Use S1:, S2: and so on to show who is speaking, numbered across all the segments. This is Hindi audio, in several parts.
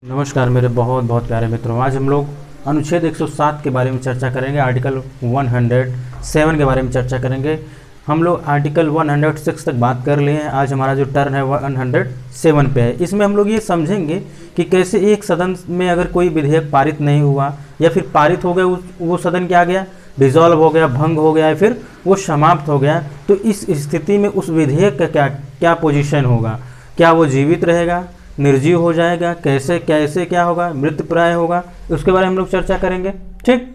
S1: नमस्कार मेरे बहुत बहुत प्यारे मित्रों। आज हम लोग अनुच्छेद 107 के बारे में चर्चा करेंगे, आर्टिकल 107 के बारे में चर्चा करेंगे। हम लोग आर्टिकल 106 तक बात कर लिए हैं। आज हमारा जो टर्न है 107 पे है। इसमें हम लोग ये समझेंगे कि कैसे एक सदन में अगर कोई विधेयक पारित नहीं हुआ या फिर पारित हो गया, वो सदन क्या गया, डिसॉल्व हो गया, भंग हो गया, फिर वो समाप्त हो गया, तो इस स्थिति में उस विधेयक का क्या पोजीशन होगा। क्या वो जीवित रहेगा, निर्जीव हो जाएगा, कैसे कैसे क्या होगा, मृतप्राय होगा, उसके बारे में हम लोग चर्चा करेंगे। ठीक।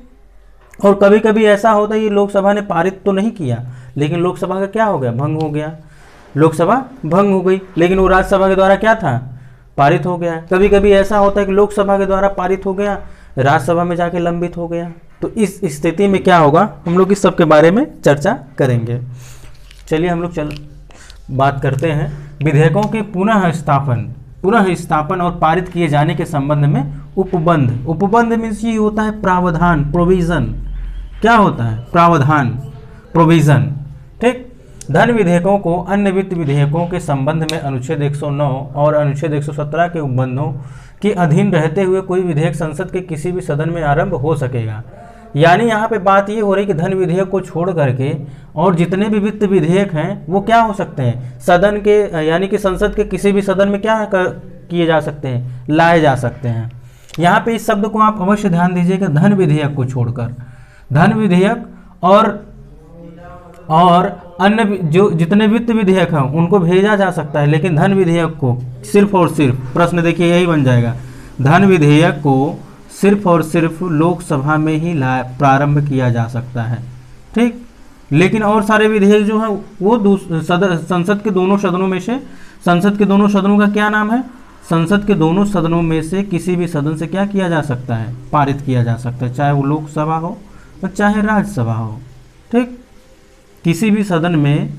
S1: और कभी कभी ऐसा होता है कि लोकसभा ने पारित तो नहीं किया, लेकिन लोकसभा का क्या हो गया, भंग हो गया। लोकसभा भंग हो गई, लेकिन वो राज्यसभा के द्वारा क्या था, पारित हो गया। कभी कभी ऐसा होता है कि लोकसभा के द्वारा पारित हो गया, राज्यसभा में जाके लंबित हो गया। तो इस स्थिति में क्या होगा, हम लोग इस सब के बारे में चर्चा करेंगे। चलिए हम लोग बात करते हैं विधेयकों के पुनः स्थापन और पारित किए जाने के संबंध में उपबंध। उपबंध मीन्स ये होता है प्रावधान, प्रोविजन। क्या होता है, प्रावधान, प्रोविजन। ठीक। धन विधेयकों को अन्य वित्त विधेयकों के संबंध में अनुच्छेद 109 और अनुच्छेद 117 के उपबंधों के अधीन रहते हुए कोई विधेयक संसद के किसी भी सदन में आरंभ हो सकेगा। यानी यहाँ पे बात ये हो रही कि धन विधेयक को छोड़ करके और जितने भी वित्त विधेयक हैं वो क्या हो सकते हैं, सदन के यानी कि संसद के किसी भी सदन में क्या किए जा सकते हैं, लाए जा सकते हैं। यहाँ पे इस शब्द को आप अवश्य ध्यान दीजिएगा, धन विधेयक को छोड़कर। धन विधेयक और अन्य जो जितने वित्त विधेयक हैं उनको भेजा जा सकता है, लेकिन धन विधेयक को सिर्फ और सिर्फ, प्रश्न देखिए यही बन जाएगा, धन विधेयक को सिर्फ और सिर्फ लोकसभा में ही प्रारंभ किया जा सकता है। ठीक। लेकिन और सारे विधेयक जो है वो संसद के दोनों सदनों में से, संसद के दोनों सदनों का क्या नाम है, संसद के दोनों सदनों में से किसी भी सदन से क्या किया जा सकता है, पारित किया जा सकता है, चाहे वो लोकसभा हो और चाहे राज्यसभा हो। ठीक। किसी भी सदन में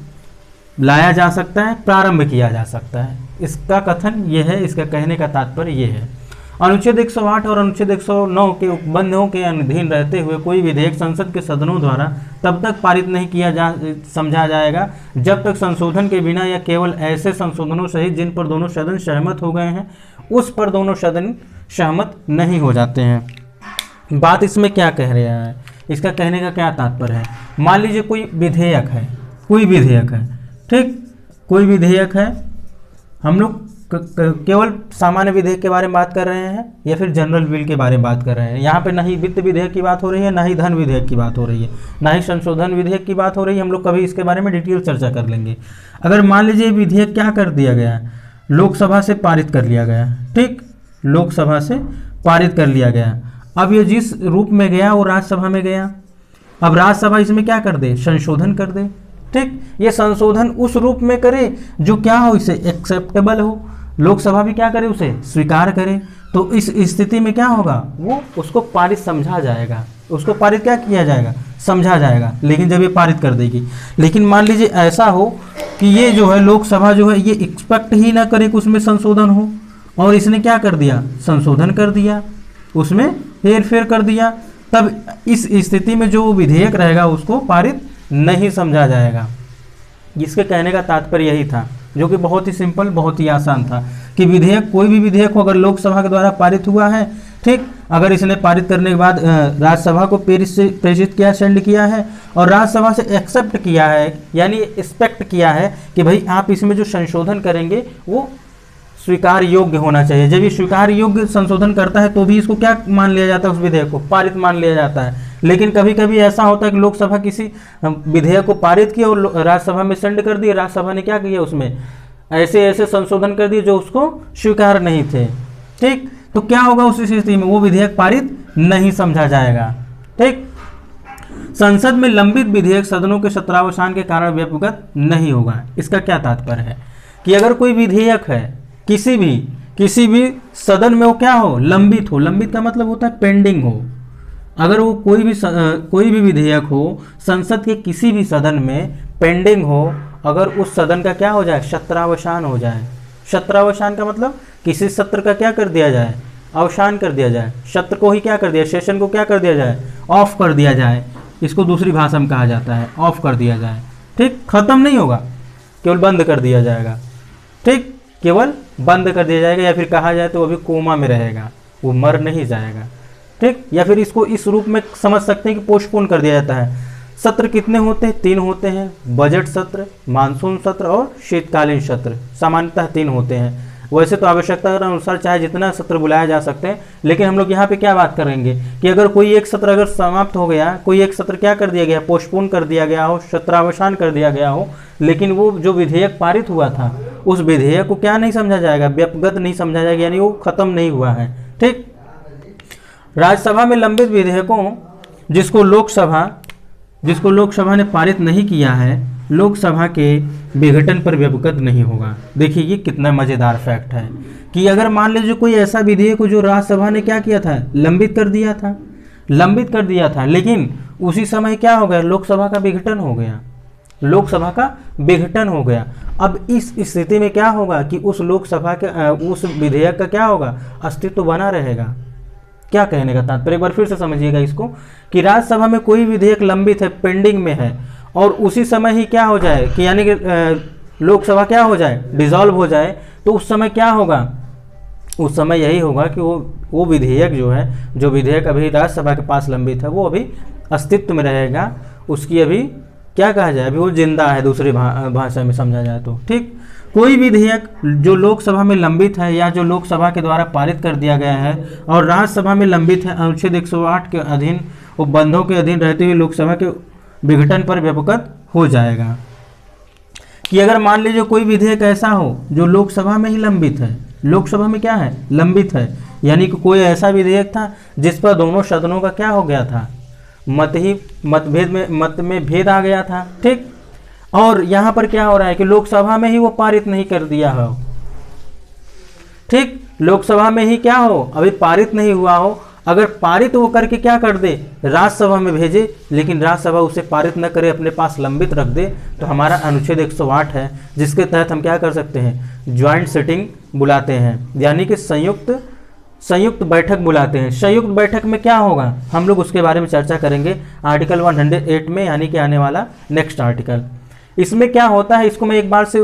S1: लाया जा सकता है, प्रारंभ किया जा सकता है। इसका कथन ये है, इसका कहने का तात्पर्य ये है। अनुच्छेद 108 और अनुच्छेद 109 के उपबंधों के अधीन रहते हुए कोई विधेयक संसद के सदनों द्वारा तब तक पारित नहीं किया समझा जाएगा जब तक संशोधन के बिना या केवल ऐसे संशोधनों सहित जिन पर दोनों सदन सहमत हो गए हैं उस पर दोनों सदन सहमत नहीं हो जाते हैं। बात इसमें क्या कह रहा है, इसका कहने का क्या तात्पर्य है। मान लीजिए कोई विधेयक है, ठीक, कोई विधेयक है, हम लोग केवल सामान्य विधेयक के बारे में बात कर रहे हैं या फिर जनरल बिल के बारे में बात कर रहे हैं। यहाँ पे ना ही वित्त विधेयक की बात हो रही है, ना ही धन विधेयक की बात हो रही है, ना ही संशोधन विधेयक की बात हो रही है। हम लोग कभी इसके बारे में डिटेल चर्चा कर लेंगे। अगर मान लीजिए विधेयक क्या कर दिया गया, लोकसभा से पारित कर लिया गया। ठीक, लोकसभा से पारित कर लिया गया। अब ये जिस रूप में गया वो राज्यसभा में गया। अब राज्यसभा इसमें क्या कर दे, संशोधन कर दे। ठीक, ये संशोधन उस रूप में करे जो क्या हो, इसे एक्सेप्टेबल हो, लोकसभा भी क्या करे, उसे स्वीकार करे। तो इस स्थिति में क्या होगा, वो उसको पारित समझा जाएगा, उसको पारित क्या किया जाएगा, समझा जाएगा। लेकिन जब ये पारित कर देगी, लेकिन मान लीजिए ऐसा हो कि ये जो है लोकसभा जो है ये एक्सपेक्ट ही ना करे कि उसमें संशोधन हो, और इसने क्या कर दिया, संशोधन कर दिया, उसमें हेर फेर कर दिया, तब इस स्थिति में जो विधेयक रहेगा उसको पारित नहीं समझा जाएगा। इसके कहने का तात्पर्य यही था, जो कि बहुत ही सिंपल, बहुत ही आसान था, कि विधेयक, कोई भी विधेयक हो अगर लोकसभा के द्वारा पारित हुआ है, ठीक, अगर इसने पारित करने के बाद राज्यसभा को प्रेषित किया, सेंड किया है, और राज्यसभा से एक्सेप्ट किया है, यानी एक्सपेक्ट किया है कि भाई आप इसमें जो संशोधन करेंगे वो स्वीकार योग्य होना चाहिए। जब ये स्वीकार योग्य संशोधन करता है तो भी इसको क्या मान लिया जाता है, उस विधेयक को पारित मान लिया जाता है। लेकिन कभी कभी ऐसा होता है कि लोकसभा किसी विधेयक को पारित किया और राज्यसभा में सेंड कर दिया, राज्यसभा ने क्या किया, उसमें ऐसे ऐसे संशोधन कर दिए जो उसको स्वीकार नहीं थे। ठीक, तो क्या होगा उस स्थिति में, वो विधेयक पारित नहीं समझा जाएगा। ठीक, संसद में लंबित विधेयक सदनों के सत्रावसान के कारण व्यक्तिगत नहीं होगा। इसका क्या तात्पर्य है कि अगर कोई विधेयक है किसी भी सदन में, वो क्या हो, लंबित हो। लंबित का मतलब होता है पेंडिंग हो। अगर वो कोई भी विधेयक हो संसद के किसी भी सदन में पेंडिंग हो, अगर उस सदन का क्या हो जाए, सत्रावसान हो जाए। सत्रावसान का मतलब किसी सत्र का क्या कर दिया जाए, अवसान कर दिया जाए। सत्र को ही क्या कर दिया, सेशन को क्या कर दिया जाए, ऑफ कर दिया जाए। इसको दूसरी भाषा में कहा जाता है ऑफ कर दिया जाए। ठीक, खत्म नहीं होगा, केवल बंद कर दिया जाएगा। ठीक, केवल बंद कर दिया जाएगा, या फिर कहा जाए तो अभी कोमा में रहेगा, वो मर नहीं जाएगा। ठीक, या फिर इसको इस रूप में समझ सकते हैं कि पोस्टपोन कर दिया जाता है। सत्र कितने होते हैं? 3 होते हैं, बजट सत्र, मानसून सत्र और शीतकालीन सत्र, सामान्यतः 3 होते हैं। वैसे तो आवश्यकता के अनुसार चाहे जितना सत्र बुलाया जा सकते हैं, लेकिन हम लोग यहाँ पे क्या बात करेंगे कि अगर कोई एक सत्र अगर समाप्त हो गया, कोई एक सत्र क्या कर दिया गया, पोस्टपोन कर दिया गया हो, सत्रावसान कर दिया गया हो, लेकिन वो जो विधेयक पारित हुआ था उस विधेयक को क्या नहीं समझा जाएगा, व्यपगत नहीं समझा जाएगा, यानी वो खत्म नहीं हुआ है। ठीक, राज्यसभा में लंबित विधेयकों जिसको लोकसभा ने पारित नहीं किया है, लोकसभा के विघटन पर व्यपगत नहीं होगा। देखिए ये कितना मजेदार फैक्ट है कि अगर मान लीजिए कोई ऐसा विधेयक जो राज्यसभा ने क्या किया था, लंबित कर दिया था, लेकिन उसी समय क्या हो गया, लोकसभा का विघटन हो गया। अब इस स्थिति में क्या होगा कि उस लोकसभा के उस विधेयक का क्या होगा, अस्तित्व बना रहेगा। क्या कहने का तात्पर्य, एक बार फिर से समझिएगा इसको कि राज्यसभा में कोई विधेयक लंबित है, पेंडिंग में है, और उसी समय ही क्या हो जाए कि यानी कि लोकसभा क्या हो जाए, डिसॉल्व हो जाए, तो उस समय क्या होगा, उस समय यही होगा कि वो विधेयक जो विधेयक अभी राज्यसभा के पास लंबित है, वो अभी अस्तित्व में रहेगा, उसकी अभी क्या कहा जाए, अभी वो जिंदा है, दूसरी भाषा में समझा जाए तो। ठीक, कोई विधेयक जो लोकसभा में लंबित है या जो लोकसभा के द्वारा पारित कर दिया गया है और राज्यसभा में लंबित है, अनुच्छेद 108 के अधीन उपबंधों के अधीन रहते हुए लोकसभा के विघटन पर व्यपगत हो जाएगा। कि अगर मान लीजिए कोई विधेयक ऐसा हो जो लोकसभा में ही लंबित है, लोकसभा में क्या है, लंबित है, यानी कि कोई ऐसा विधेयक था जिस पर दोनों सदनों का क्या हो गया था, मत में भेद आ गया था। ठीक, और यहाँ पर क्या हो रहा है कि लोकसभा में ही वो पारित नहीं कर दिया हो। ठीक, लोकसभा में ही क्या हो, अभी पारित नहीं हुआ हो, अगर पारित वो करके क्या कर दे, राज्यसभा में भेजे, लेकिन राज्यसभा उसे पारित न करे, अपने पास लंबित रख दे, तो हमारा अनुच्छेद 108 है, जिसके तहत हम क्या कर सकते हैं, ज्वाइंट सिटिंग बुलाते हैं, यानी कि संयुक्त बैठक बुलाते हैं। संयुक्त बैठक में क्या होगा, हम लोग उसके बारे में चर्चा करेंगे आर्टिकल 108 में, यानी कि आने वाला नेक्स्ट आर्टिकल। इसमें क्या होता है, इसको मैं एक बार से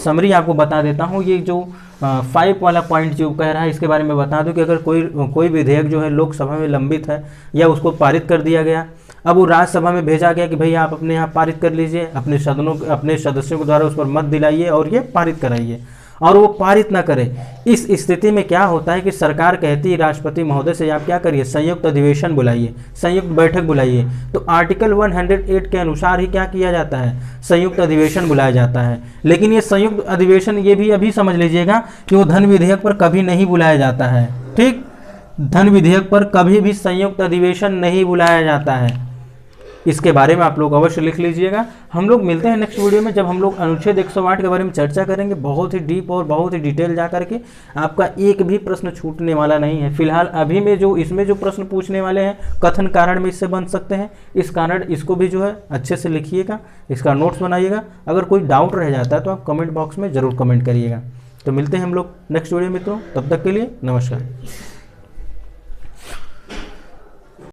S1: समरी आपको बता देता हूँ। ये जो 5 वाला पॉइंट जो कह रहा है, इसके बारे में बता दूं कि अगर कोई विधेयक जो है लोकसभा में लंबित है या उसको पारित कर दिया गया, अब वो राज्यसभा में भेजा गया कि भाई आप अपने यहाँ पारित कर लीजिए, अपने सदस्यों के द्वारा उस पर मत दिलाइए और ये पारित कराइए, और वो पारित ना करे। इस स्थिति में क्या होता है कि सरकार कहती है राष्ट्रपति महोदय से, आप क्या करिए, संयुक्त अधिवेशन बुलाइए, संयुक्त बैठक बुलाइए। तो आर्टिकल 108 के अनुसार ही क्या किया जाता है, संयुक्त अधिवेशन बुलाया जाता है। लेकिन ये संयुक्त अधिवेशन, ये भी अभी समझ लीजिएगा कि वो धन विधेयक पर कभी नहीं बुलाया जाता है। ठीक, धन विधेयक पर कभी भी संयुक्त अधिवेशन नहीं बुलाया जाता है। इसके बारे में आप लोग अवश्य लिख लीजिएगा। हम लोग मिलते हैं नेक्स्ट वीडियो में, जब हम लोग अनुच्छेद 108 के बारे में चर्चा करेंगे, बहुत ही डीप और बहुत ही डिटेल जा करके। आपका एक भी प्रश्न छूटने वाला नहीं है। फिलहाल अभी में जो इसमें जो प्रश्न पूछने वाले हैं, कथन कारण में इससे बन सकते हैं, इस कारण इसको भी जो है अच्छे से लिखिएगा, इसका नोट्स बनाइएगा। अगर कोई डाउट रह जाता है तो आप कमेंट बॉक्स में ज़रूर कमेंट करिएगा। तो मिलते हैं हम लोग नेक्स्ट वीडियो मित्रों, तब तक के लिए नमस्कार।